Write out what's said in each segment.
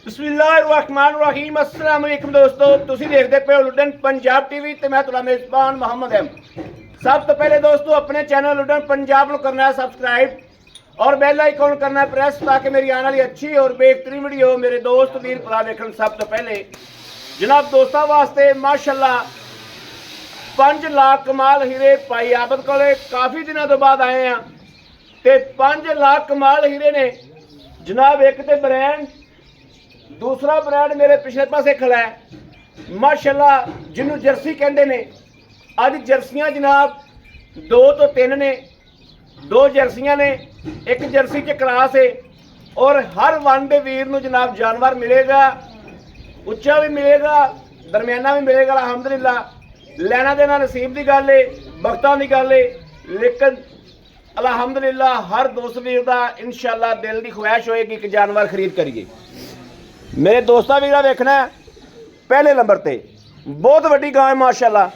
बिस्मिल्लाहिर्रहमानिर्रहीम अस्सलाम वालेकुम दोस्तों, तुसी देखते पे हो लुडन पंजाब टीवी ते मैं तुहाडा मेजबान मोहम्मद अहमद। सब तो पहले दोस्तों अपने चैनल लुडन पंजाब को करना है सब्सक्राइब और बेल आइकॉन करना है प्रेस ताकि मेरी आने वाली अच्छी और बेहतरीन वीडियो मेरे दोस्त वीर भरा देखन। सब तो पहले जनाब दोस्तों वास्ते माशाल्लाह 5 लाख कमाल हीरे भाई आबद को काफ़ी दिनों तो बाद आए हैं ते 5 लाख कमाल हीरे ने जनाब। एक तो ब्रांड, दूसरा ब्रांड मेरे पिछले पासे खड़ा है माशाल्लाह जिन्होंने जर्सी कहते ने। अज जर्सियां जनाब 2 तो 3 ने, 2 जर्सियां ने, एक जर्सी च क्रास है और हर वन के वीर नूं जनाब जानवर मिलेगा, उच्चा भी मिलेगा, दरमियाना भी मिलेगा अलहमदुलिल्लाह। लैना देना नसीब की गल है, वक्तां की गल है, लेकिन अलहमदुलिल्लाह हर दोस्त वीर का इंशाअल्लाह दिल की ख्वाहिश होएगी कि जानवर खरीद करिए। मेरे दोस्तों वीरा वेखना पहले नंबर ते बहुत वड्डी गां है माशाल्लाह,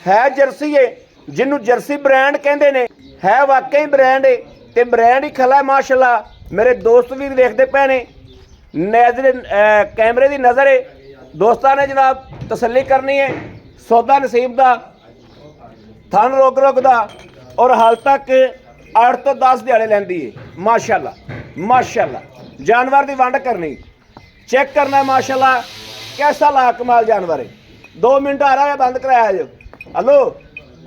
है जर्सी है जिन्हों जर्सी ब्रांड कहते ने, है वाकई ब्रांड है ते ब्रांड ही खला है माशाल्लाह। मेरे दोस्त वीर देखते पे ने, नजर कैमरे की नज़र है दोस्तों ने जनाब तसल्ली करनी है। सौदा नसीब का, थन रोक का और हाल तक 8 तो 10 दिहाड़े लैंदी है माशाल्लाह। माशाल्लाह जानवर की वंड करनी, चेक करना है माशाल्लाह कैसा ला कमाल जानवर है। 2 मिनट आ रहा है, बंद कराया जो, हेलो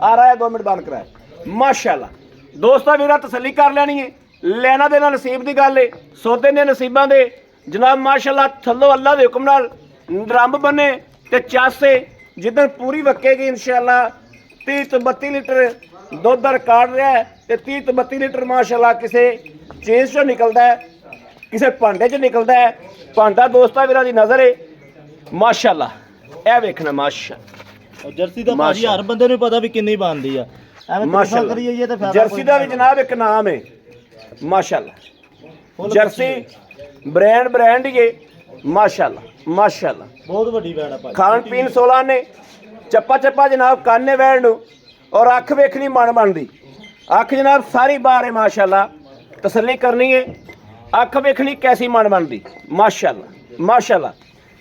आ रहा है 2 मिनट बंद कराया माशाल्लाह। दोस्तों वीरा तसल्ली कर लेनी है, लेना देना नसीब की गल है, सौदे ने नसीबों के जनाब माशाल्लाह। थल्लों अल्लाह के हुक्म नाल रंब बने ते चासे जिदन पूरी वकेगी इंशाअल्लाह 30 तो 32 लीटर दुध रिकॉर्ड रहा है ते 30 तो 32 लीटर माशाल्लाह किसी चीज़ चो निकलता है, किसी भांडे च निकलता है। भांडा दोस्ता वीरा की नज़र है माशाल्लाह। यह वेखना माशाल्लाह जर्सी का भाजी हर बंदे नूं पता भी किन्नी बनदी आ, माशाल्लाह। जर्सी का भी जनाब एक नाम है माशाल्लाह। जर्सी ब्रांड ही है माशाल्लाह। माशाल्लाह बहुत वड्डी वैड़ है। खान पीन 16 ने, चप्पा चप्पा जनाब काने वैड़ नूं और अख वेखनी मन बनदी। अख जनाब सारी बार है माशाल्लाह, तसल्ली करनी है, अख वेखनी कैसी मन बनती माशाल्लाह। माशाल्लाह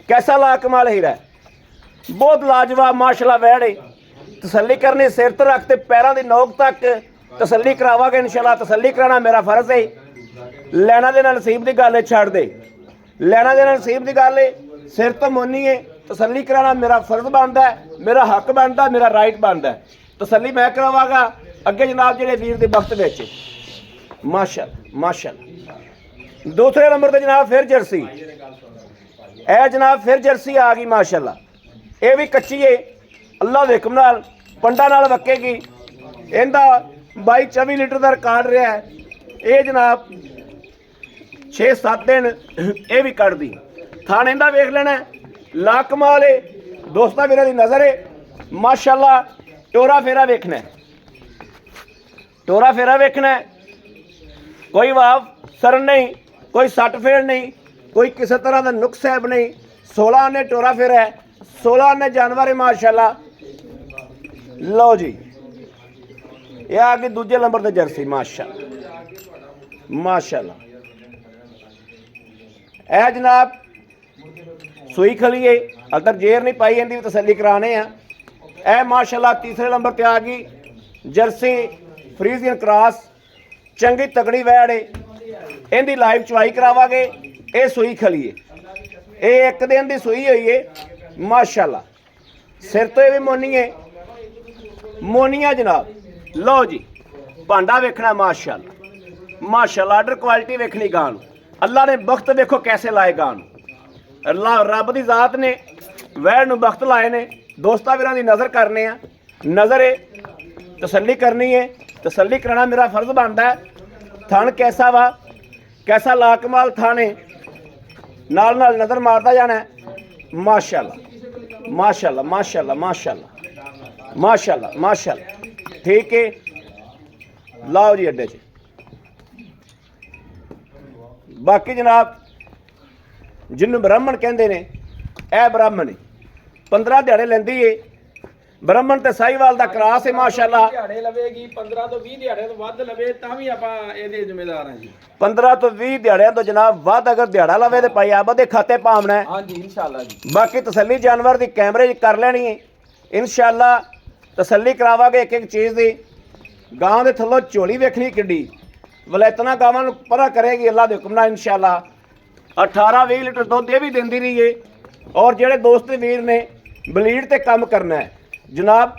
कैसा ला कमाल हीरा है, बहुत लाजवाब माशाल्लाह वैड़ है। तसल्ली करनी, सिर तो रखते पैरों की नोक तक तसल्ली करावांगे इंशाल्लाह। तसल्ली कराना मेरा फर्ज है, लैना देना नसीब की गल है, छड़ दे लैना देना नसीब की गल है। सिर तो मुन्नी है, तसल्ली कराना मेरा फर्ज बनता है, मेरा हक बनता है, मेरा राइट बनता है। तसल्ली मैं करावांगा अगे जनाब जेडे वीर के वक्त में माशाल्लाह। माशाल्लाह दूसरे नंबर पर जनाब फिर जर्सी, ए जनाब फिर जर्सी आ गई माशाल्लाह। ये भी कच्ची है, अल्लाह के हुक्म नाल पंडा नाल वकेगी। इनका 22-24 लीटर का रिकॉर्ड रहा है। ये जनाब 6-7 दिन ये भी कट दी। थान इनका वेख लेना ला कमाल है दोस्ता वीरा की नज़र है माशाल्लाह। टोरा फेरा वेखना है, टोरा फेरा वेखना है, कोई वाव सरन नहीं, कोई सट फेड़ नहीं, कोई किसी तरह का नुक्स ऐब नहीं। 16 आने टोरा फेरा है, 16 आने जानवर है माशाल्लाह। लो जी ये आ गई दूजे नंबर पर जर्सी माशाल्लाह। माशाल्लाह यह जनाब सूई खली है, हल तक जेर नहीं पाई, इनकी भी तसल्ली कराने हैं। यह माशाल्लाह तीसरे नंबर पर आ गई जर्सी फ्रीजियन क्रॉस, चंगी तगड़ी वैड़ है। इनकी लाइव चवाई करावांगे। ये सूई खली है, ये 1 दिन की सूई हुई है माशाल्लाह। सिर तो ये भी मोनी है, मोनिया जनाब। लो जी भांडा वेखना माशाल्लाह। माशाल्लाह आर्डर क्वालिटी वेखनी गां, अल्लाह ने वक्त वेखो कैसे लाए गां। अल्लाह रब की जात ने वैड़ नूं वक्त लाए ने। दोस्ता वीरां दी नज़र करने आ, नज़र है तसल्ली करनी है, तसल्ली करना मेरा फर्ज बनता है। थन कैसा वा, कैसा लाकमाल थान है, नाल नाल नज़र मारता जाना है माशाल्लाह। माशाल्लाह माशाल्लाह माशाल्लाह माशाल्लाह माशाल्लाह ठीक है। लाओ जी अड्डे च बाकी जनाब जिन्होंने ब्राह्मण कहते हैं, यह ब्राह्मण है 15 दिहाड़े लेंदी है। ਬ੍ਰਾਹਮਣ ਤੇ ਸਾਹੀਵਾਲ ਦਾ ਕਰਾਸ ਹੈ ਮਾਸ਼ਾਅੱਲਾ। ਦਿਹਾੜੇ ਲਵੇਗੀ 15 ਤੋਂ 20 ਦਿਹਾੜੇ ਤੋਂ ਵੱਧ ਲਵੇ ਤਾਂ ਵੀ ਆਪਾਂ ਇਹਦੇ ਜ਼ਿੰਮੇਦਾਰ ਹਾਂ ਜੀ। 15 ਤੋਂ 20 ਦਿਹਾੜਿਆਂ ਤੋਂ ਜਨਾਬ ਵੱਧ ਅਗਰ ਦਿਹਾੜਾ ਲਵੇ ਤੇ ਭਾਈ ਆਬਾ ਦੇ ਖਾਤੇ ਪਾਵਣਾ ਹੈ। ਹਾਂਜੀ ਇਨਸ਼ਾਅੱਲਾ ਜੀ। ਬਾਕੀ ਤਸੱਲੀ ਜਾਨਵਰ ਦੀ ਕੈਮਰੇ 'ਚ ਕਰ ਲੈਣੀ ਹੈ ਇਨਸ਼ਾਅੱਲਾ। ਤਸੱਲੀ ਕਰਾਵਾਂਗੇ ਇੱਕ ਇੱਕ ਚੀਜ਼ ਦੀ। ਗਾਂ ਦੇ ਥੱਲੋਂ ਝੋਲੀ ਵੇਖਣੀ ਕਿੱਡੀ ਵਲੈਤਨਾ ਗਾਵਾਂ ਨੂੰ ਪਰਾ ਕਰੇਗੀ ਅੱਲਾ ਦੇ ਹੁਕਮ ਨਾਲ ਇਨਸ਼ਾਅੱਲਾ। 18-20 ਲੀਟਰ ਦੁੱਧ ਇਹ ਵੀ ਦਿੰਦੀ ਰਹੀ ਏ। ਔਰ ਜਿਹੜੇ ਦੋਸਤ ਵੀਰ ਨੇ ਬਲੀਡ ਤੇ ਕੰਮ ਕਰਨਾ ਹੈ ਜਨਾਬ,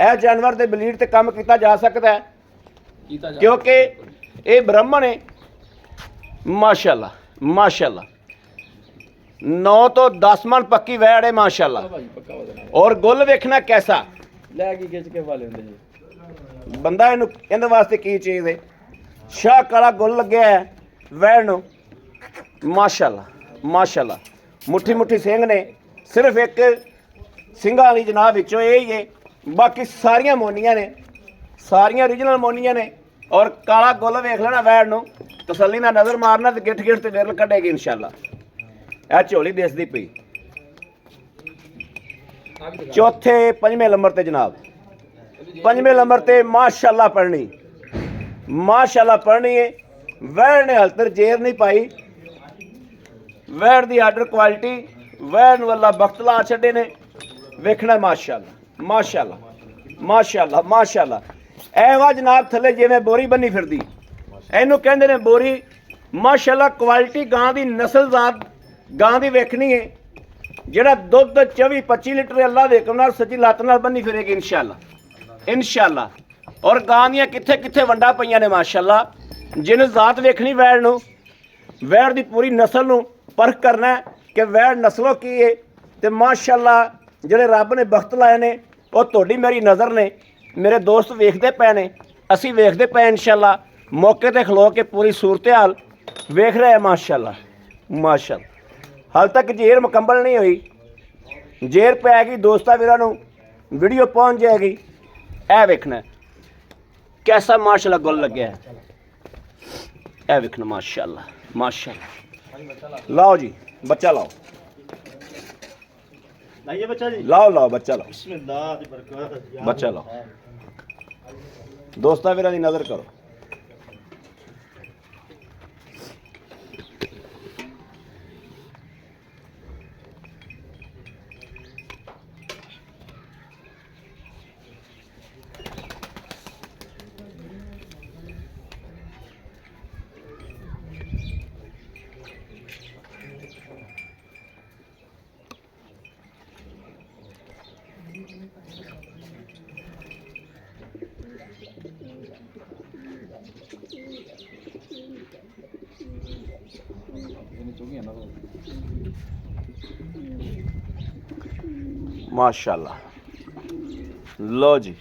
ਇਹ ਜਾਨਵਰ ਦੇ ਬਲੀਡ ਤੇ ਕੰਮ ਕੀਤਾ ਜਾ ਸਕਦਾ ਹੈ ਕਿਉਂਕਿ ਇਹ ਬ੍ਰਾਹਮਣ ਹੈ ਮਾਸ਼ਾਅੱਲਾ ਮਾਸ਼ਾਅੱਲਾ। 9 ਤੋਂ 10 ਮਣ ਪੱਕੀ ਵੈੜ ਹੈ ਮਾਸ਼ਾਅੱਲਾ। ਔਰ ਗੁੱਲ ਵੇਖਣਾ ਕੈਸਾ ਲੈ ਕੇ ਖਿੱਚ ਕੇ ਵਾਲੇ ਹੁੰਦੇ ਜੀ। ਬੰਦਾ ਇਹਨੂੰ ਇਹਦੇ ਵਾਸਤੇ ਕੀ ਚੀਜ਼ ਹੈ। ਸ਼ਾਹ ਕਾਲਾ ਗੁੱਲ ਲੱਗਿਆ ਹੈ ਵੈੜ ਨੂੰ ਮਾਸ਼ਾਅੱਲਾ ਮਾਸ਼ਾਅੱਲਾ। ਮੁੱਠੀ ਮੁੱਠੀ ਸਿੰਘ ਨੇ, ਸਿਰਫ ਇੱਕ ਸਿੰਘਾਂ ਵਾਲੀ ਜਨਾਬ ਵਿੱਚੋਂ ਇਹ ਹੀ ਹੈ। ਬਾਕੀ ਸਾਰੀਆਂ ਮੋਨੀਆਂ ਨੇ, ਸਾਰੀਆਂ ਓਰੀਜਨਲ ਮੋਨੀਆਂ ਨੇ। ਔਰ ਕਾਲਾ ਗੁੱਲ ਵੇਖ ਲੈਣਾ ਵੈੜ ਨੂੰ, ਤਸੱਲੀ ਨਾਲ ਨਜ਼ਰ ਮਾਰਨਾ ਤੇ ਗਿੱਠ ਗਿੱਠ ਤੇ ਵਿਰਲ ਕੱਢੇਗੀ ਇਨਸ਼ਾਅੱਲਾ। ਇਹ ਝੋਲੀ ਦਿਸਦੀ ਪਈ। ਚੌਥੇ ਪੰਜਵੇਂ ਨੰਬਰ ਤੇ ਜਨਾਬ, ਪੰਜਵੇਂ ਨੰਬਰ ਤੇ ਮਾਸ਼ਾਅੱਲਾ ਪੜ੍ਹਨੀ ਮਾਸ਼ਾਅੱਲਾ ਪੜ੍ਹਨੀ ਹੈ। ਵੈੜ ਨੇ ਹਾਲ ਤੱਕ ਜੇਰ ਨਹੀਂ ਪਾਈ। ਵੈੜ ਦੀ ਆਰਡਰ ਕੁਆਲਿਟੀ, ਵੈੜ ਨੂੰ ਅੱਲਾ ਬਖਤ ਲਾ ਛੱਡੇ ਨੇ। ਵੇਖਣਾ ਮਾਸ਼ਾਅੱਲਾ ਮਾਸ਼ਾਅੱਲਾ ਮਾਸ਼ਾਅੱਲਾ ਮਾਸ਼ਾਅੱਲਾ। ਇਹ ਵਾ ਜਨਾਬ ਥੱਲੇ ਜਿਵੇਂ ਬੋਰੀ ਬੰਨੀ ਫਿਰਦੀ, ਇਹਨੂੰ ਕਹਿੰਦੇ ਨੇ ਬੋਰੀ। ਮਾਸ਼ਾਅੱਲਾ ਕੁਆਲਿਟੀ ਗਾਂ ਦੀ, ਨਸਲ ਜ਼ਾਤ ਗਾਂ ਦੀ ਵੇਖਣੀ ਹੈ। ਜਿਹੜਾ ਦੁੱਧ 24-25 ਲੀਟਰ ਅੱਲਾ ਦੇ ਹੁਕਮ ਨਾਲ ਸੱਜੀ ਲੱਤ ਨਾਲ ਬੰਨੀ ਫਿਰੇਗੀ ਇਨਸ਼ਾਅੱਲਾ ਇਨਸ਼ਾਅੱਲਾ। ਔਰ ਗਾਂ ਦੀਆਂ ਕਿੱਥੇ ਕਿੱਥੇ ਵੰਡਾ ਪਈਆਂ ਨੇ ਮਾਸ਼ਾਅੱਲਾ। ਜਿਹਨੂੰ ਜ਼ਾਤ ਵੇਖਣੀ ਵੈੜ ਨੂੰ, ਵੈੜ ਦੀ ਪੂਰੀ ਨਸਲ ਨੂੰ ਪਰਖ ਕਰਨਾ ਕਿ ਵੈੜ ਨਸਲੋਂ ਕੀ ਹੈ। ਤੇ ਮਾਸ਼ਾਅੱਲਾ ਜਿਹੜੇ ਰੱਬ ਨੇ ਬਖਤ ਲਾਏ ਨੇ ਉਹ ਤੁਹਾਡੀ ਮੇਰੀ ਨਜ਼ਰ ਨੇ। ਮੇਰੇ ਦੋਸਤ ਵੇਖਦੇ ਪਏ ਨੇ, ਅਸੀਂ ਵੇਖਦੇ ਪਏ ਇਨਸ਼ਾਅੱਲਾ। ਮੌਕੇ ਤੇ ਖਲੋ ਕੇ ਪੂਰੀ ਸੂਰਤ ਹਾਲ ਵੇਖ ਰਹੇ ਆ ਮਾਸ਼ਾਅੱਲਾ ਮਾਸ਼ਾਅੱਲਾ। ਹਾਲ ਤੱਕ ਜੇਰ ਮੁਕੰਮਲ ਨਹੀਂ ਹੋਈ। ਜੇਰ ਪੈ ਗਈ ਦੋਸਤਾਂ ਵੀਰਾਂ ਨੂੰ, ਵੀਡੀਓ ਪਹੁੰਚ ਜਾਏਗੀ। ਇਹ ਵੇਖਣਾ ਕੈਸਾ ਮਾਸ਼ਾਅੱਲਾ ਗੁੱਲ ਲੱਗਿਆ ਹੈ। ਇਹ ਵੇਖਣਾ ਮਾਸ਼ਾਅੱਲਾ ਮਾਸ਼ਾਅੱਲਾ। ਲਾਓ ਜੀ ਬੱਚਾ ਲਾਓ, ਲਾਈਏ ਬੱਚਾ ਜੀ। ਲਾਓ ਲਾਓ ਬੱਚਾ ਲਾਓ, ਬਿਸਮਿਲ੍ਲਾਹ ਦੀ ਬਰਕਤ। ਬੱਚਾ ਲਾਓ। ਦੋਸਤਾਂ ਵੀਰਾਂ ਦੀ ਨਜ਼ਰ ਕਰੋ। माशाल्लाह। लो जी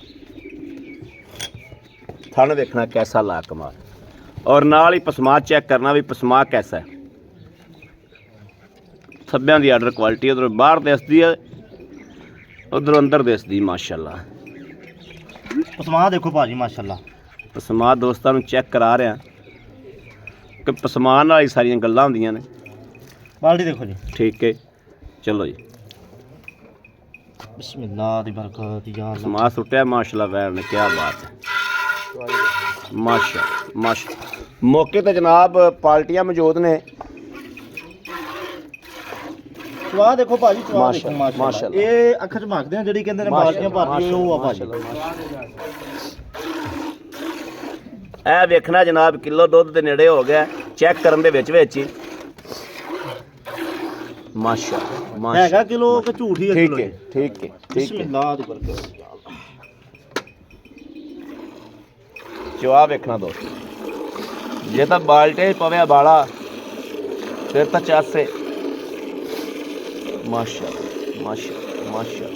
थन देखना कैसा ला कमाल। और नाल ही पसमा चेक करना भी पसमा कैसा है। थब्बियां दी आर्डर क्वालिटी उधर बाहर दिसदी है, उधर अंदर दिसदी माशाल्लाह। पसमा देखो भाजी माशाल्लाह। पसमा दोस्तां नूं चेक करा रहा कि पसमान वाली सारियां गल्लां हुंदियां ने। बाल्टी देखो जी। ठीक है चलो जी। बिस्मिल्लाह दी बरकत या अल्लाह। पसमा सुट्टिया माशाल्लाह वैर ने, क्या बात है माशाल्लाह माशाल्लाह। मौके ते जनाब पार्टियां मौजूद ने। चवा देखो भाजी, चवा देखो माशाल्लाह, माशाल्लाह। ये अख झमकदे हैं जेड़ी कहंदे ने बाल्टियां भरदी ओ आ भाजी। ਇਹ ਵੇਖਣਾ ਜਨਾਬ ਕਿਲੋ ਦੁੱਧ ਦੇ ਨੇੜੇ ਹੋ ਗਿਆ। ਚੈੱਕ ਕਰਨ ਦੇ ਵਿੱਚ ਵਿੱਚ ਹੀ ਮਾਸ਼ਾਅੱਲਾ ਮਾਸ਼ਾਅੱਲਾ। ਹੈਗਾ ਕਿਲੋ ਕਿ ਝੂਠ ਹੀ ਹੈ ਠੀਕ ਕਿਲੋ? ਹੈ ਠੀਕ ਹੈ ਠੀਕ ਹੈ। बिस्मिल्लाह दी बरकत या अल्लाह। ਚਵਾ ਵੇਖਣਾ ਦੋਸਤ, ਜੇ ਤਾਂ ਬਾਲਟੇ ਪਵੇ ਬਾਲਾ ਫਿਰ ਤਾਂ ਚਾਸੇ। ਮਾਸ਼ਾਅੱਲਾ ਮਾਸ਼ਾਅੱਲਾ ਮਾਸ਼ਾਅੱਲਾ।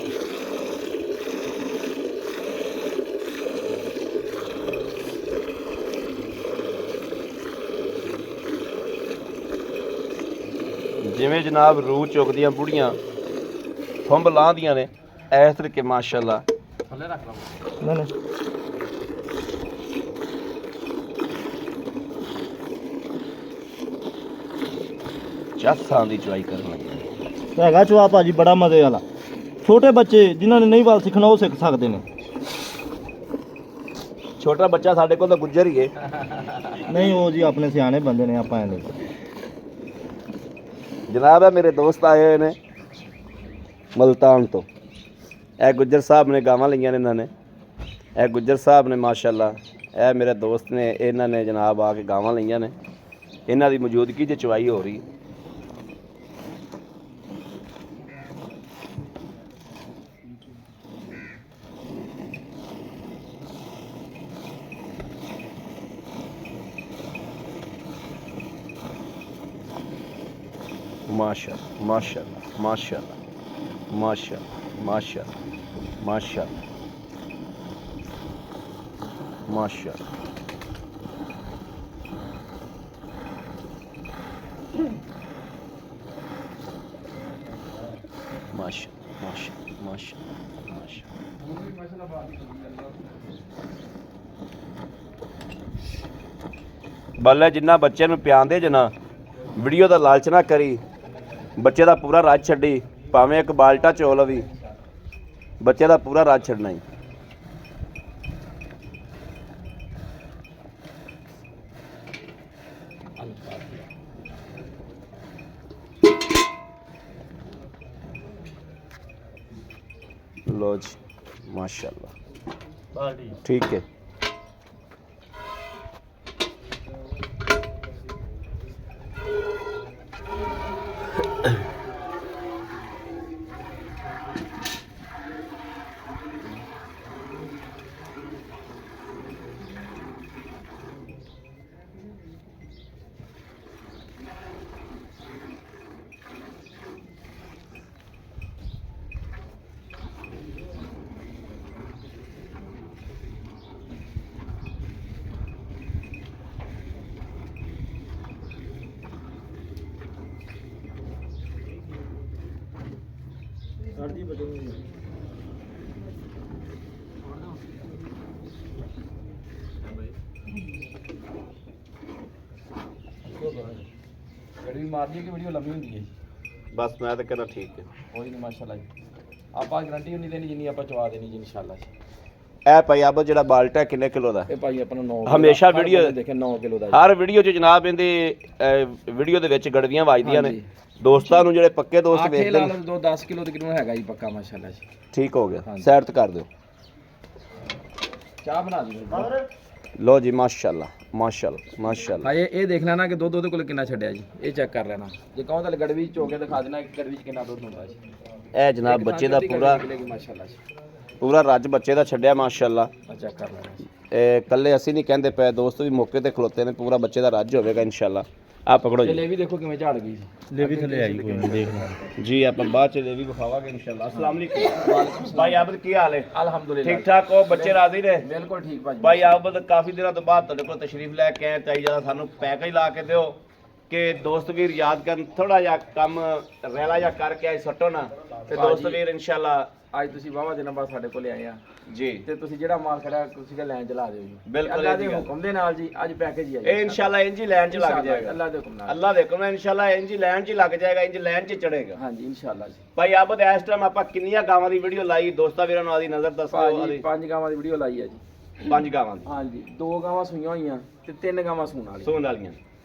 ਜਿਵੇਂ ਜਨਾਬ ਰੂਹ ਚੁੱਕਦੀਆਂ ਬੁੜੀਆਂ ਫੰਬ ਲਾਹਦੀਆਂ ਨੇ ਇਸ ਤਰੀਕੇ ਮਾਸ਼ਾਅੱਲਾ। ਥੱਲੇ ਰੱਖ ਲਓ। ਨਾ ਨਾ ਚਾਸਾਂ ਦੀ ਚਵਾਈ ਕਰਨ ਲੱਗੇ। ਹੈਗਾ ਚਵਾ ਭਾਜੀ ਬੜਾ ਮਜ਼ੇ ਵਾਲਾ। ਛੋਟੇ ਬੱਚੇ ਜਿਨ੍ਹਾਂ ਨੇ ਨਹੀਂ ਵਾਲ ਸਿੱਖਣਾ ਉਹ ਸਿੱਖ ਸਕਦੇ ਨੇ। ਛੋਟਾ ਬੱਚਾ ਸਾਡੇ ਕੋਲ ਤਾਂ ਗੁੱਜਰ ਹੀ ਹੈ। ਨਹੀਂ ਉਹ ਜੀ ਆਪਣੇ ਸਿਆਣੇ ਬੰਦੇ ਨੇ, ਆਪਾਂ ਐਵੇਂ ਜਨਾਬ ਹੈ ਮੇਰੇ ਦੋਸਤ ਆਏ ਹੋਏ ਨੇ ਮਲਤਾਨ ਤੋਂ। ਇਹ ਗੁੱਜਰ ਸਾਹਿਬ ਨੇ ਗਾਵਾਂ ਲਈਆਂ ਨੇ ਇਹਨਾਂ ਨੇ। ਇਹ ਗੁੱਜਰ ਸਾਹਿਬ ਨੇ ਮਾਸ਼ਾਅੱਲਾ, ਇਹ ਮੇਰੇ ਦੋਸਤ ਨੇ, ਇਹਨਾਂ ਨੇ ਜਨਾਬ ਆ ਕੇ ਗਾਵਾਂ ਲਈਆਂ ਨੇ। ਇਹਨਾਂ ਦੀ ਮੌਜੂਦਗੀ 'ਚ ਚਵਾਈ ਹੋ ਰਹੀ। माशाअल्लाह माशाअल्लाह माशाअल्लाह माशाअल्लाह माशाअल्लाह माशाअल्लाह माशाअल्लाह माशाअल्लाह माशाअल्लाह माशाअल्लाह ਬੱਲੇ ਜਿੰਨਾ ਬੱਚੇ ਨੂੰ ਪਿਆਉਂਦੇ ਜਨਾ ਵੀਡੀਓ ਦਾ ਲਾਲਚ ਨਾ ਕਰੀ। ਬੱਚੇ ਦਾ ਪੂਰਾ ਰਾਜ ਛੱਡੀ, ਭਾਵੇਂ ਇੱਕ ਬਾਲਟਾ ਚੋਲ ਵੀ, ਬੱਚੇ ਦਾ ਪੂਰਾ ਰਾਜ ਛੱਡਣਾ ਹੀ। लो जी माशाल्लाह ठीक है। ਗੜੀ ਮਾਰਦੀ ਕਿ ਵੀਡੀਓ ਲੰਮੀ ਹੁੰਦੀ ਹੈ। ਬਸ ਮੈਂ ਤਾਂ ਕਹਿੰਦਾ ਠੀਕ ਹੈ। ਕੋਈ ਨਹੀਂ ਮਾਸ਼ਾਅੱਲਾ ਜੀ, ਆਪਾਂ ਗਾਰੰਟੀ ਉਨੀ ਦੇਣੀ ਜਿੰਨੀ ਆਪਾਂ ਚਵਾ ਦੇਣੀ ਜੀ ਇਨਸ਼ਾਅੱਲਾ। ਇਹ ਭਾਈ ਆਬੋ ਜਿਹੜਾ ਬਾਲਟਾ ਕਿੰਨੇ ਕਿਲੋ ਦਾ? ਇਹ ਭਾਈ ਆਪਾਂ ਨੂੰ 9 ਹਮੇਸ਼ਾ ਵੀਡੀਓ ਦੇਖੇ 9 ਕਿਲੋ ਦਾ। ਹਰ ਵੀਡੀਓ 'ਚ ਜਨਾਬ ਇਹਦੇ ਵੀਡੀਓ ਦੇ ਵਿੱਚ ਗੜਵੀਆਂ ਵੱਜਦੀਆਂ ਨੇ। ਦੋਸਤਾਂ ਨੂੰ ਜਿਹੜੇ ਪੱਕੇ ਦੋਸਤ ਵੇਖਦੇ ਨੇ 10 ਕਿਲੋ ਤਕਰੀਬਨ ਹੈਗਾ ਜੀ ਪੱਕਾ ਮਾਸ਼ਾਅੱਲਾ ਜੀ। ਠੀਕ ਹੋ ਗਿਆ, ਸਾਈਡ ਤੇ ਕਰ ਦਿਓ। ਚਾਹ ਬਣਾ ਦਿਓ। ਲੋ ਜੀ ਮਾਸ਼ਾਅੱਲਾ ਮਾਸ਼ਾਅੱਲਾ ਮਾਸ਼ਾਅੱਲਾ। ਹਾਂ ਇਹ ਦੇਖ ਲੈਣਾ ਕਿ ਦੁੱਧ ਉਹਦੇ ਕੋਲ ਕਿੰਨਾ ਛੱਡਿਆ ਜੀ, ਇਹ ਚੈੱਕ ਕਰ ਲੈਣਾ। ਜੇ ਕਹੋ ਤਾਂ ਗੜਵੀ ਚੋ ਕੇ ਦਿਖਾ ਦੇਣਾ ਕਿ ਗੜਵੀ 'ਚ ਕਿੰਨਾ ਦੁੱਧ ਹੁੰਦਾ ਜੀ। ਇਹ ਜਨਾਬ ਬੱਚੇ ਦਾ ਮਾਸ਼ਾਅੱਲਾ ਜੀ ਪੂਰਾ ਰੱਜ ਬੱਚੇ ਦਾ ਛੱਡਿਆ ਮਾਸ਼ਾਅੱਲਾ। ਚੈੱਕ ਕਰ ਲੈਣਾ। ਇਹ ਕੱਲੇ ਅਸੀਂ ਨਹੀਂ ਕਹਿੰਦੇ ਪਏ, ਦੋਸਤ ਵੀ ਮੌਕੇ ਤੇ ਖਲੋਤੇ ਨੇ। ਪੂਰਾ ਬੱਚੇ ਦਾ ਰੱਜ ਹੋਵੇਗਾ ਇਨਸ਼ਾਅੱਲਾ। ਆ ਪਕੜੋ ਜੀ। ਲੈ ਵੀ ਦੇਖੋ ਕਿਵੇਂ ਝਾੜ ਗਈ ਜੀ। ਲੈ ਵੀ ਥੱਲੇ ਆਈ ਕੋਈ ਨਹੀਂ, ਦੇਖ ਲੈ ਜੀ ਆਪਾਂ ਬਾਅਦ ਚ ਲੈ ਵੀ ਵਿਖਾਵਾਂਗੇ ਇਨਸ਼ਾਅੱਲਾ। अस्सलाम वालेकुम भाई आबद की हाल है? ਅਲਹਮਦੁਲਿਲਾ ठीक ठाक हो? बच्चे राजी ने? ਬਿਲਕੁਲ ਠੀਕ ਭਾਜੀ। ਭਾਈ ਆਬਦ ਕਾਫੀ ਦਿਨਾਂ ਤੋਂ ਬਾਅਦ ਤੁਹਾਡੇ ਕੋਲ ਤਸ਼ਰੀਫ ਲੈ ਕੇ ਆਏ। ਚਾਹੀ ਜਿਆਦਾ ਸਾਨੂੰ ਪੈਕੇਜ ਲਾ ਕੇ ਦਿਓ ਕਿ ਦੋਸਤ ਵੀਰ ਯਾਦ ਕਰਨ। ਥੋੜਾ ਜਿਹਾ ਕੰਮ ਰੈਲਾ ਜਿਹਾ ਕਰਕੇ ਆਏ ਸੱਟੋ ਨਾ ਤੇ ਦੋਸਤ ਵੀਰ ਇਨਸ਼ਾਅੱਲਾ। ਅੱਜ ਤੁਸੀਂ ਵਾਹਵਾ ਦਿਨਾਂ ਬਾਅਦ ਸਾਡੇ ਕੋਲ ਆਏ ਆ ਜੀ ਤੇ ਤੁਸੀਂ ਜਿਹੜਾ ਮਾਲ ਖੜਾ ਤੁਸੀਂ ਕਿ ਲਾਈਨ ਚਲਾ ਦਿਓ ਜੀ। ਬਿਲਕੁਲ ਅੱਲਾ ਦੇ ਹੁਕਮ ਦੇ ਨਾਲ ਜੀ ਅੱਜ ਪੈਕੇਜ ਹੀ ਆ ਜੀ। ਇਹ ਇਨਸ਼ਾਅੱਲਾ ਇੰਜ ਹੀ ਲਾਈਨ 'ਚ ਲੱਗ ਜਾਏਗਾ। ਅੱਲਾ ਦੇ ਹੁਕਮ ਨਾਲ। ਅੱਲਾ ਦੇ ਹੁਕਮ ਨਾਲ ਇਨਸ਼ਾਅੱਲਾ ਇੰਜ ਹੀ ਲਾਈਨ 'ਚ ਹੀ ਲੱਗ ਜਾਏਗਾ, ਇੰਜ ਲਾਈਨ 'ਚ ਚੜੇਗਾ। ਹਾਂਜੀ ਇਨਸ਼ਾਅੱਲਾ ਜੀ। ਭਾਈ ਆਬਦ ਇਸ ਟਾਈਮ ਆਪਾਂ ਕਿੰਨੀਆਂ ਗਾਵਾਂ ਦੀ ਵੀਡੀਓ ਲਾਈ ਦੋਸਤਾਂ ਵੀਰਾਂ ਨੂੰ ਆਦੀ ਨਜ਼ਰ ਦੱਸੋ। ਭਾਜੀ 5 ਗਾਵਾਂ ਦੀ ਵੀਡੀਓ ਲਾਈ ਆ ਜੀ। 5 ਗਾਵਾਂ ਦੀ? ਹਾਂਜੀ 2 ਗਾਵਾਂ ਸੂਈਆਂ ਹੋਈਆਂ ਤੇ 3 ਗਾਵਾਂ ਸੂਣ ਵਾਲੀਆਂ। ਸੂਣ ਵਾਲੀਆਂ।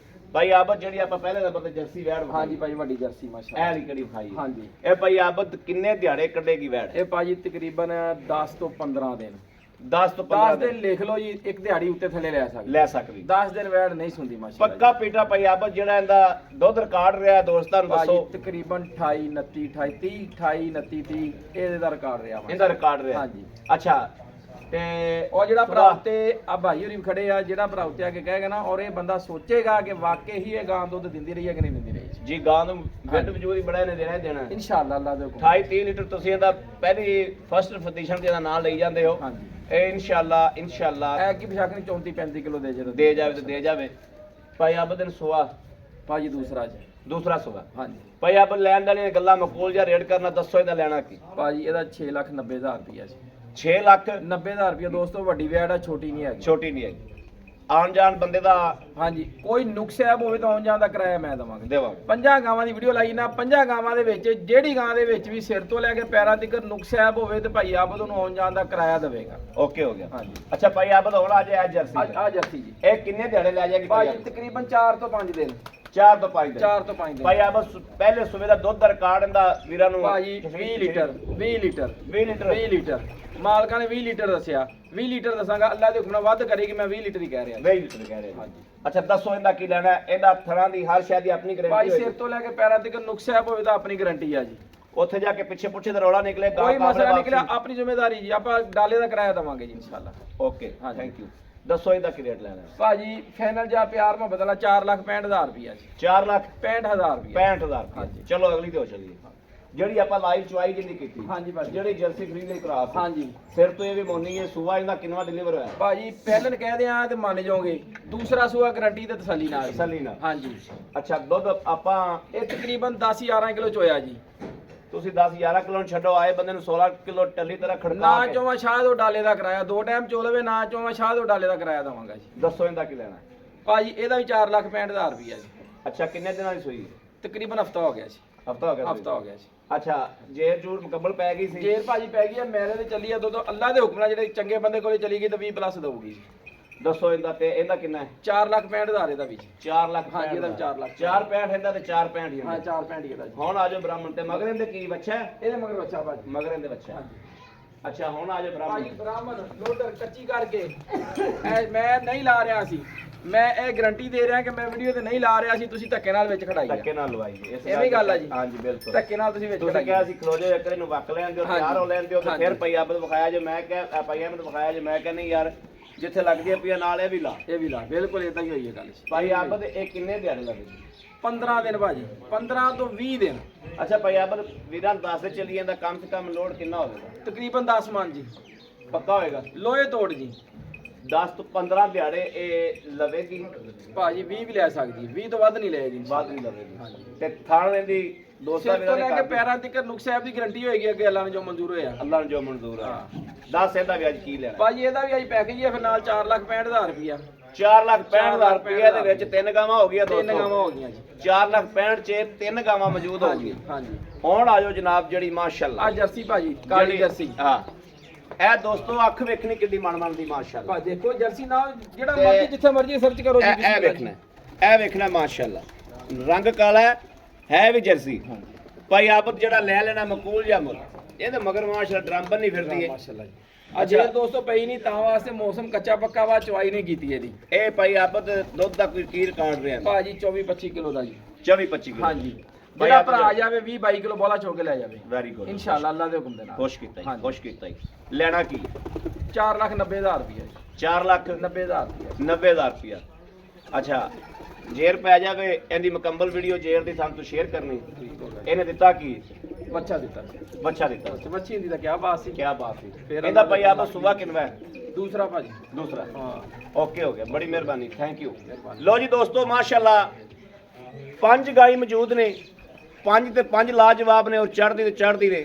ਭਾਈ ਆਬਦ ਜਿਹੜੀ ਆਪਾਂ ਪਹਿਲੇ ਨੰਬਰ ਤੇ ਜਰਸੀ ਵੈੜ ਵਿਖਾਈ। ਹਾਂਜੀ ਭਾਜੀ ਵੱਡੀ ਜਰਸੀ ਮਾਸ਼ਾਅੱਲਾ। ਇਹ ਵਾਲੀ ਕਿਹੜੀ ਵਿਖਾਈ? ਹਾਂਜੀ ਇਹ ਭਾਈ ਆਬਦ ਕਿੰਨੇ ਦਿਹਾੜੇ ਕੱਢੇਗੀ ਵੈੜ? ਇਹ ਭਾਜੀ ਤਕਰੀਬਨ 10 ਤੋਂ 15 ਦਿਨ। 10 ਤੋਂ 10 15 ਦਿਨ ਲਿਖ ਲਓ ਜੀ, ਇੱਕ ਦਿਹਾੜੀ ਉੱਤੇ ਥੱਲੇ ਲੈ ਸਕਦੀ। 10 ਦਿਨ ਵੈੜ ਨਹੀਂ ਸੁਣਦੀ ਮਾਸ਼ਾਅੱਲਾ। ਪੱਕਾ ਪੀਟਾ ਭਾਈ ਆਬਦ ਜਿਹੜਾ ਇਹਦਾ ਦੁੱਧ ਰਿਕਾਰਡ ਰਿਹਾ ਦੋਸਤਾਂ ਨੂੰ ਭਾਜੀ ਦੱਸੋ। ਤਕਰੀਬਨ 28 29 28 30 28 29 30 ਇਹਦੇ ਦਾ ਰਿਕਾਰਡ ਰਿਹਾ ਵਾ। ਇਹਦਾ ਰਿਕਾਰਡ ਰਿਹਾ? ਹਾਂਜੀ। ਅੱਛਾ ਤੇ ਉਹ ਜਿਹੜਾ ਭਰਾ ਉੱਤੇ ਆ ਭਾਈ ਹੋਰੀ ਖੜੇ ਆ, ਜਿਹੜਾ ਭਰਾ ਉੱਤੇ ਆ ਕੇ ਕਹੇਗਾ ਨਾ ਔਰ ਇਹ ਬੰਦਾ ਸੋਚੇਗਾ ਕਿ ਵਾਕਈ ਹੀ ਇਹ ਗਾਂ ਦੁੱਧ ਦਿੰਦੀ ਰਹੀ ਹੈ ਕਿ ਨਹੀਂ ਦਿੰਦੀ ਰਹੀ ਜੀ ਗਾਂ ਨੂੰ ਬਿੱਟ ਵਜੂਦ ਬੜਾ ਨੇ ਦੇਣਾ ਇਨਸ਼ਾਅੱਲਾ ਅੱਲਾ ਦੇ ਹੁਕਮ। 28 30 ਲੀਟਰ ਤੁਸੀਂ ਇਹਦਾ ਪਹਿਲੀ ਫਸਟ ਪੋਜੀਸ਼ਨ ਤੇ ਇਹਦਾ ਨਾਮ ਲਈ ਜਾਂਦੇ ਹੋ। ਹਾਂਜੀ ਇਹ ਇਨਸ਼ਾਅੱਲਾ ਐ ਕੀ ਬਿਸ਼ੱਕ ਨਹੀਂ 34 35 ਕਿਲੋ ਦੇ ਜਦੋਂ ਦੇ ਜਾਵੇ ਤੇ ਦੇ ਜਾਵੇ। ਭਾਈ ਆਬਦ ਨੇ ਸੋਆ ਭਾਜੀ ਦੂਸਰਾ ਜੀ। ਦੂਸਰਾ ਸੋਆ। ਹਾਂਜੀ ਭਾਈ ਆਬਦ ਲੈਣ ਵਾਲੀਆਂ ਗੱਲਾਂ ਮਕੂਲ ਜਾਂ ਰੇਟ ਕਰਨਾ ਦੱਸੋ। ਇਹਦਾ ਲੈਣਾ ਕੀ? ਭਾਜੀ ਇਹਦਾ 6,90,000 ਰੁਪਇਆ ਜੀ। 6 ਲੱਖ 90,000 ਰੁਪਇਆ ਦੋਸਤੋ। ਵੱਡੀ ਵੈੜ ਆ, ਛੋਟੀ ਨਹੀਂ ਹੈਗੀ। ਛੋਟੀ ਨਹੀਂ ਹੈਗੀ। ਆਉਣ ਜਾਣ ਬੰਦੇ ਦਾ ਹਾਂਜੀ ਕੋਈ ਨੁਕਸ ਐਬ ਹੋਵੇ ਤਾਂ ਆਉਣ ਜਾਣ ਦਾ ਕਿਰਾਇਆ ਮੈਂ ਦੇਵਾਂਗਾ। ਦੇਵਾਂਗੇ। 50 ਗਾਵਾਂ ਦੀ ਵੀਡੀਓ ਲਾਈ ਨਾ 50 ਗਾਵਾਂ ਦੇ ਵਿੱਚ ਜਿਹੜੀ ਗਾਂ ਦੇ ਵਿੱਚ ਵੀ ਸਿਰ ਤੋਂ ਲੈ ਕੇ ਪੈਰਾਂ ਤੱਕ ਨੁਕਸ ਐਬ ਹੋਵੇ ਤੇ ਭਾਈ ਆਪ ਉਹਨੂੰ ਆਉਣ ਜਾਣ ਦਾ ਕਿਰਾਇਆ ਦੇਵੇਗਾ। ਓਕੇ ਹੋ ਗਿਆ। ਹਾਂਜੀ ਅੱਛਾ ਭਾਈ ਆਪ ਹੁਣ ਆ ਜਾਏ ਜਰਸੀ ਆ ਜਰਸੀ ਜੀ ਇਹ ਕਿੰਨੇ ਦਿਹਾੜੇ ਲੈ ਜਾਏਗੀ ਭਾਈ ਤਕਰੀਬਨ 4 ਤੋਂ 5 ਦਿਨ 4 ਤੋਂ 5 ਦਿਨ 4 ਤੋਂ 5 ਦਿਨ ਭਾਈ ਆਪ ਪਹਿਲੇ ਸੂਬੇ ਦਾ ਦੁੱਧ ਦਾ ਰਿਕਾਰਡ ਇਹਦਾ ਵੀਰਾਂ ਨੂੰ ਭਾਜੀ 20 ਲੀਟਰ 20 ਲੀਟਰ 20 ਲੀਟਰ 20 ਲੀਟਰ ਮਾਲਕਾਂ ਨੇ 20 ਲੀਟਰ ਦੱਸਿਆ 20 ਲੀਟਰ ਦੱਸਾਂਗਾ ਅੱਲਾ ਦੇ ਹੁਕਮ ਨਾਲ ਵੱਧ ਕਰੇਗੀ ਮੈਂ 20 ਲੀਟਰ ਹੀ ਕਹਿ ਰਿਹਾ 20 ਲੀਟਰ ਕਹਿ ਰਹੇ ਹਾਂਜੀ। ਅੱਛਾ ਦੱਸੋ ਇਹਦਾ ਕੀ ਲੈਣਾ ਹੈ? ਇਹਦਾ ਥਰਾਂ ਦੀ ਹਰ ਸ਼ੈ ਦੀ ਆਪਣੀ ਭਾਈ ਗਾਰੰਟੀ ਸਿਰ ਤੋਂ ਲੈ ਕੇ ਪੈਰਾਂ ਤੱਕ ਨੁਕਸ ਐਬ ਹੋਵੇ ਤਾਂ ਆਪਣੀ ਗਾਰੰਟੀ ਆ ਜੀ। ਉੱਥੇ ਜਾ ਕੇ ਪਿੱਛੇ ਪੁੱਛੇ ਦਾ ਰੌਲਾ ਨਿਕਲੇ ਕੋਈ ਮਸਲਾ ਨਿਕਲਿਆ ਆਪਣੀ ਜ਼ਿੰਮੇਵਾਰੀ ਜੀ ਆਪਾਂ ਡਾਲੇ ਦਾ ਕਿਰਾਇਆ ਦੇਵਾਂਗੇ ਜੀ ਇਨਸ਼ਾਅੱਲਾ। Okay thank you. ਦੱਸੋ ਇਹਦਾ ਕੀ ਰੇਟ ਲੈਣਾ ਹੈ? ਭਾਜੀ ਫਾਈਨਲ ਜਾਂ ਪਿਆਰ ਮੁਹੱਬਤ ਵਾਲਾ 4,65,000 ਰੁਪਇਆ ਜੀ 4,65,000 65,000 ਰੁਪਇਆ 65,000 ਹਾਂਜੀ। ਚਲੋ ਅਗਲੀ ਤੇ ਹੋ ਚੱਲੀਏ ਜਿਹੜੀ ਆਪਾਂ ਲਾਈਵ ਚੁਆਈ ਜਿੰਦੀ ਕੀਤੀ ਹਾਂਜੀ ਭਾਜੀ ਜਿਹੜੀ ਜਰਸੀ ਫ੍ਰੀ ਲਈ ਕਰਾ ਸੀ ਹਾਂਜੀ ਸਿਰ ਤੋਂ ਇਹ ਵੀ ਮੋਨੀ ਹੈ ਸੂਆ ਇਹਦਾ ਕਿੰਨਾ ਡਿਲੀਵਰ ਹੋਇਆ ਭਾਜੀ ਪਹਿਲਨ ਕਹਿ ਦਿਆਂ ਤੇ ਮੰਨ ਜਾਓਗੇ ਦੂਸਰਾ ਸੂਆ ਗਾਰੰਟੀ ਤੇ ਤਸੱਲੀ ਨਾਲ ਜੀ। ਤਸੱਲੀ ਨਾਲ ਹਾਂਜੀ ਅੱਛਾ ਦੁੱਧ ਆਪਾਂ ਇਹ ਤਕਰੀਬਨ 10-11 ਕਿਲੋ ਚੋਇਆ ਜੀ। ਤੁਸੀਂ 10-11 ਕਿਲੋ ਨੂੰ ਛੱਡੋ ਆਏ ਬੰਦੇ ਨੂੰ 16 ਕਿਲੋ ਟੱਲੀ ਤਰ੍ਹਾਂ ਖੜਕਾ ਨਾ ਕੇ ਚੋਵਾ ਸ਼ਾਹ ਤੋਂ ਡਾਲੇ ਦਾ ਕਿਰਾਇਆ 2 ਟਾਈਮ ਚੋ ਲਵੇ ਨਾ ਚੋਵਾ ਸ਼ਾਹ ਤੋਂ ਡਾਲੇ ਦਾ ਕਿਰਾਇਆ ਦਵਾਂਗਾ ਜੀ। ਦੱਸੋ ਇਹਦਾ ਕੀ ਲੈਣਾ ਹੈ? ਭਾਜੀ ਇਹਦਾ ਵੀ 4,65,000 ਰੁਪਇਆ ਜੀ। ਅੱਛਾ ਕਿੰਨੇ ਦਿਨਾਂ ਦੀ ਸੂਈ ਤਕਰੀਬਨ ਹਫਤਾ ਹੋ ਗਿਆ ਜੀ। ਹਫਤਾ ਹੋ ਗਿਆ ਹਫਤਾ ਹੋ ਗਿਆ ਜੀ। ਅੱਛਾ ਜੇਰ ਜੂਰ ਮੁਕੰਮਲ ਪੈ ਗਈ ਸੀ ਜੇਰ ਭਾਜੀ ਪੈ ਗਈ ਹੈ ਮੇਰੇ ਤੇ ਚੱਲੀ ਆ ਦੋ ਅੱਲਾ ਦੇ ਹੁਕਮ ਨਾਲ ਜਿਹੜੇ ਚੰਗੇ ਬੰਦੇ ਕੋਲੇ ਚਲੀ ਗਈ ਤਾਂ 20 ਪਲੱਸ ਦਊਗੀ ਜੀ। ਦੱਸੋ ਇਹਦਾ ਤੇ ਇਹਦਾ ਕਿੰਨਾ ਹੈ 4,65,000 ਇਹਦਾ ਵੀ ਜੀ। 4 ਲੱਖ ਹਾਂਜੀ, ਇਹਦਾ ਵੀ 4 ਲੱਖ। 465 ਇਹਦਾ ਤੇ 465 ਹੀ ਹਾਂ ਇਹਦਾ। 4,65,000 ਇਹਦਾ ਜੀ। ਹੁਣ ਆ ਜਾਓ ਬ੍ਰਾਹਮਣ ਤੇ ਮਗਰ ਇਹਦੇ ਕੀ ਬੱਚਾ ਹੈ? ਇਹਦੇ ਮਗਰ ਬੱਚਾ ਭਾਜੀ। ਮਗਰ ਇਹਦੇ ਬੱਚਾ ਹੈ। ਹਾਂਜੀ ਅੱਛਾ ਹੁਣ ਆ ਜਾਓ ਭਾਜੀ ਬ੍ਰਾਹਮਣ ਬ੍ਰਾਹਮਣ ਲੋਡਰ ਕੱਚੀ ਕਰਕੇ ਮੈਂ ਨਹੀਂ ਲਾ ਰਿਹਾ ਸੀ ਮੈਂ ਇਹ ਗਾਰੰਟੀ ਦੇ ਰਿਹਾ ਕਿ ਮੈਂ ਵੀਡੀਓ ਤੇ ਨਹੀਂ ਲਾ ਰਿਹਾ ਸੀ ਤੁਸੀਂ ਧੱਕੇ ਨਾਲ ਵਿੱਚ ਖੜਾਈ ਧੱਕੇ ਨਾਲ ਲਵਾਈ ਇਸ ਇਹ ਵੀ ਗੱਲ ਆ ਜੀ। ਹਾਂਜੀ ਬਿਲਕੁਲ ਧੱਕੇ ਨਾਲ ਤੁਸੀਂ ਵਿੱਚ ਤੁਸੀਂ ਖੜਾਈ ਕਿਹਾ ਸੀ ਖਲੋ ਜਾਓ ਇੱਕ ਨੂੰ ਵਕ ਲੈਣ ਦਿਓ ਹਾਂਜੀ। ਤਿਆਰ ਹੋ ਲੈਣ ਦਿਓ ਤੇ ਫਿਰ ਹਾਂਜੀ। ਪਈਆ ਬਦ ਵਿਖਾਇਆ ਜੇ ਮੈਂ ਕਿਹਾ ਪਈਆ ਬਦ ਵਿਖਾਇਆ ਜੇ ਮੈਂ ਕਿਹਾ ਨਹੀਂ ਯਾਰ ਜਿੱਥੇ ਲੱਗਦੀ ਹੈ ਪਈਆ ਨਾਲ ਇਹ ਵੀ ਲਾ ਇਹ ਵੀ ਲਾ ਬਿਲਕੁਲ ਇਦਾਂ ਹੀ ਹੋਈ ਹੈ ਗੱਲ ਭਾਈ ਆਬਦ ਇਹ ਕਿੰਨੇ ਦਿਹਾੜੇ ਲੱਗਦੇ 15 ਦਿਨ ਭਾਜੀ 15 ਤੋਂ 20 ਦਿਨ ਅੱਛਾ ਭਾਈ ਆਬਦ ਵੀਰਾਂ ਦੱਸ ਦੇ ਚੱਲੀ ਜਾਂਦਾ ਕਮ ਸੇ ਕਮ ਲੋਡ ਕਿੰਨਾ ਹੋਵੇਗਾ ਤਕਰੀਬਨ 10 ਮਣ ਜੀ ਪੱਕਾ ਹੋਏਗਾ ਲੋਹੇ ਤੋੜ ਜੀ 10 ਤੋਂ 15 ਦਿਹਾੜੇ ਇਹ ਲਵੇਗੀ ਭਾਜੀ 20 ਵੀ ਲੈ ਸਕਦੀ 20 ਤੋਂ ਵੱਧ ਨਹੀਂ ਲਏਗੀ ਬਾਅਦ ਨਹੀਂ ਲਵੇਗੀ ਹਾਂਜੀ ਤੇ ਥਾਣ ਲੈਂਦੀ ਦੋਸਤਾਂ ਸਿਰ ਤੋਂ ਵੀਰਾਂ ਲੈ ਦੇ ਕੇ ਪੈਰਾਂ ਤੱਕ ਨੁਕਸ ਸਾਹਿਬ ਦੀ ਗਾਰੰਟੀ ਹੋਏਗੀ ਅੱਗੇ ਅੱਲਾ ਨੂੰ ਜੋ ਮਨਜ਼ੂਰ ਹੋਇਆ ਅੱਲਾਹ ਨੂੰ ਜੋ ਮਨਜ਼ੂਰ ਆ ਹਾਂ। ਦੱਸ ਇਹਦਾ ਵੀ ਅੱਜ ਕੀ ਲੈਣਾ ਭਾਜੀ ਇਹਦਾ ਵੀ ਅੱਜ ਪੈਕੇਜ ਹੈ ਫਿਰ ਨਾਲ 4,65,000 ਰੁਪਇਆ 4,65,000 ਰੁਪਏ ਦੇ ਵਿੱਚ 3 ਗਾਵਾਂ ਹੋ ਗਈਆਂ ਤਿੰਨ ਦੋਸਤੋ ਗਾਵਾਂ ਹੋ ਗਈਆਂ ਜੀ 4,65,000 ਚ 3 ਗਾਵਾਂ ਮੌਜੂਦ ਹੋ ਹਾਂਜੀ ਗਈਆਂ ਹਾਂਜੀ ਹੁਣ ਆਜੋ ਜਨਾਬ ਜਿਹੜੀ ਮਾਸ਼ਾਅੱਲਾ ਆ ਜਰਸੀ ਭਾਜੀ ਕਾਲੀ ਜਰਸੀ ਹਾਂ ਇਹ ਦੋਸਤੋ ਅੱਖ ਵੇਖਣੀ ਕਿੰਨੀ ਮਨ ਦੀ ਮਾਸ਼ਾਅੱਲਾ ਭਾਜੀ ਦੇਖੋ ਜਰਸੀ ਨਾਲ ਜਿਹੜਾ ਤੇ ਮਰਜ਼ੀ ਜਿੱਥੇ ਮਰਜ਼ੀ ਸਰਚ ਕਰੋ ਜੀ ਇਹ ਵੇਖਣਾ ਇਹ ਵੇਖਣਾ ਮਾਸ਼ਾਅੱਲਾ ਰੰਗ ਕਾਲਾ ਹੈ ਵੀ ਜਰਸੀ ਭਾਈ ਆਪ ਜਿਹੜਾ ਲੈ ਲੈਣਾ ਮਕੂਲ ਜਾਂ ਮੁੱਲ ਇਹਦੇ ਮਗਰ ਮਾਸ਼ਾਅੱਲਾ ਡਰੰਬਨ ਨਹੀਂ ਫਿਰਦੀ ਹੈ ਮਾਸ਼ਾਅੱਲਾ ਜੀ ਅੱਜ ਇਹ ਦੋਸਤੋ ਪਈ ਨਹੀਂ ਤਾਂ ਵਾਸਤੇ ਮੌਸਮ ਕੱਚਾ ਪੱਕਾ ਵਾ ਚਵਾਈ ਨਹੀਂ ਕੀਤੀ ਇਹਦੀ ਇਹ ਭਾਈ ਆਪ ਦੁੱਧ ਦਾ ਕੋਈ ਕੀ ਰਿਕਾਰਡ ਰਿਹਾ ਭਾਜੀ 24-25 ਕਿਲੋ ਦਾ ਜੀ 24-25 ਕਿਲੋ ਹਾਂਜੀ ਭਾਈ ਜਿਹੜਾ ਆਪ ਭਰਾ ਜਾਵੇ 20-22 ਕਿਲੋ ਬੋਲਾ ਚੋ ਕੇ ਲੈ ਜਾਵੇ ਵੈਰੀ ਗੁੱਡ ਇਨਸ਼ਾਅੱਲਾ ਅੱਲਾ ਦੇ ਹੁਕਮ ਦੇ ਨਾਲ ਖੁਸ਼ ਕੀਤਾ ਜੀ ਹਾਂਜੀ। ਖੁਸ਼ ਕੀਤਾ ਜੀ ਲੈਣਾ ਕੀ 4,90,000 ਰੁਪਇਆ ਜੀ 4,90,000 90,000 ਰੁਪਇਆ ਅੱਛਾ ਜੇਰ ਪੈ ਜਾਵੇ ਇਹਦੀ ਮੁਕੰਮਲ ਵੀਡੀਓ ਜੇਰ ਦੀ ਸਾਨੂੰ ਸ਼ੇਅਰ ਕਰਨੀ ਇਹਨੇ ਦਿੱਤਾ ਕੀ ਬੱਚਾ ਦਿੱਤਾ ਬੱਚਾ ਦਿੱਤਾ ਬੱਚੀ ਹੁੰਦੀ ਤਾਂ ਕੀ ਬਾਤ ਸੀ ਕੀ ਬਾਤ ਹੈ ਫਿਰ ਇਹਦਾ ਭਾਈ ਆਪ ਸੁਬਾ ਕਿੰਨਾ ਹੈ ਦੂਸਰਾ ਭਾਜੀ ਦੂਸਰਾ ਹਾਂ ਓਕੇ ਹੋ ਗਿਆ ਬੜੀ ਮਿਹਰਬਾਨੀ ਥੈਂਕ ਯੂ ਲੋ ਜੀ ਦੋਸਤੋ ਮਾਸ਼ਾਅੱਲਾ 5 ਗਾਈ ਮੌਜੂਦ ਨੇ 5 ਤੇ 5 ਲਾਜਵਾਬ ਨੇ ਔਰ ਚੜ੍ਹਦੀ ਤੇ ਚੜ੍ਹਦੀ ਨੇ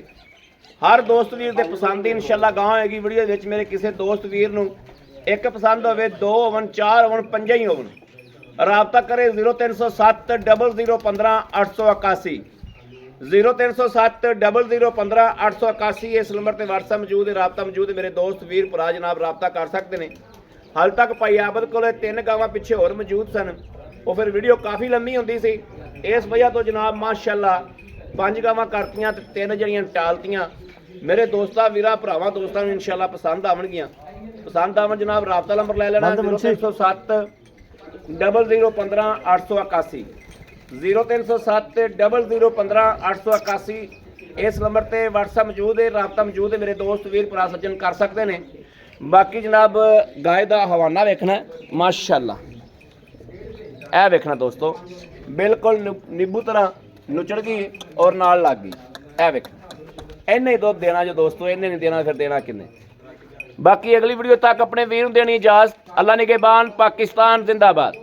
ਹਰ ਦੋਸਤ ਵੀਰ ਦੇ ਪਸੰਦ ਦੀ ਇਨਸ਼ਾਅੱਲਾ ਗਾਂ ਹੋਏਗੀ ਵੀਡੀਓ ਵਿੱਚ ਮੇਰੇ ਕਿਸੇ ਦੋਸਤ ਵੀਰ ਨੂੰ ਇੱਕ ਪਸੰਦ ਹੋਵੇ 2 ਹੋਵਣ 4 ਹੋਵਣ 5 ਹੀ ਹੋਵਣ ਰਾਬਤਾ ਕਰੇ 0307 0015 881 0307 0015 881 ਇਸ ਨੰਬਰ ਤੇ WhatsApp ਮੌਜੂਦ ਹੈ ਰਾਬਤਾ ਮੌਜੂਦ ਹੈ ਮੇਰੇ ਦੋਸਤ ਵੀਰ ਭਰਾ ਜਨਾਬ ਰਾਬਤਾ ਕਰ ਸਕਦੇ ਨੇ ਹਾਲ ਤੱਕ ਭਾਈ ਆਬਦ ਕੋਲੇ 3 ਗਾਵਾਂ ਪਿੱਛੇ ਹੋਰ ਮੌਜੂਦ ਸਨ ਉਹ ਫਿਰ ਵੀਡੀਓ ਕਾਫੀ ਲੰਮੀ ਹੁੰਦੀ ਸੀ ਇਸ ਵਜ੍ਹਾ ਤੋਂ ਜਨਾਬ ਮਾਸ਼ਾਅੱਲਾ 5 ਗਾਵਾਂ ਕਰਤੀਆਂ ਤੇ 3 ਜਿਹੜੀਆਂ ਟਾਲਤੀਆਂ ਮੇਰੇ ਦੋਸਤਾਂ ਵੀਰਾਂ ਭਰਾਵਾਂ ਦੋਸਤਾਂ ਨੂੰ ਇਨਸ਼ਾਅੱਲਾ ਪਸੰਦ ਆਵਣਗੀਆਂ ਪਸੰਦ ਆਵਣ ਜਨਾਬ ਰਾਬਤਾ ਨੰਬਰ ਲੈ ਲੈਣਾ 0307 0015 881 0307 0015 881 ਇਸ ਨੰਬਰ ਤੇ WhatsApp ਮੌਜੂਦ ਹੈ ਰਾਬਤਾ ਮੌਜੂਦ ਹੈ ਮੇਰੇ ਦੋਸਤ ਵੀਰ ਭਰਾ ਸੱਜਣ ਕਰ ਸਕਦੇ ਨੇ ਬਾਕੀ ਜਨਾਬ ਗਾਇ ਦਾ ਹਵਾਨਾ ਵੇਖਣਾ ਮਾਸ਼ਾਅੱਲਾ ਇਹ ਵੇਖਣਾ ਦੋਸਤੋ ਬਿਲਕੁਲ ਨਿੰਬੂ ਤਰ੍ਹਾਂ ਨੁਚੜ ਗਈ ਔਰ ਨਾਲ ਲੱਗ ਗਈ ਇਹ ਵੇਖਣਾ ਇਹਨੇ ਹੀ ਦੁੱਧ ਦੇਣਾ ਜੋ ਦੋਸਤੋ ਇਹਨੇ ਨਹੀਂ ਦੇਣਾ ਫਿਰ ਦੇਣਾ ਕਿੰਨੇ ਬਾਕੀ ਅਗਲੀ ਵੀਡੀਓ ਤੱਕ ਆਪਣੇ ਵੀਰ ਨੂੰ ਦੇਣੀ ਇਜਾਜ਼ਤ ਅੱਲਾ ਨਿਗਹਿਬਾਨ ਪਾਕਿਸਤਾਨ ਜ਼ਿੰਦਾਬਾਦ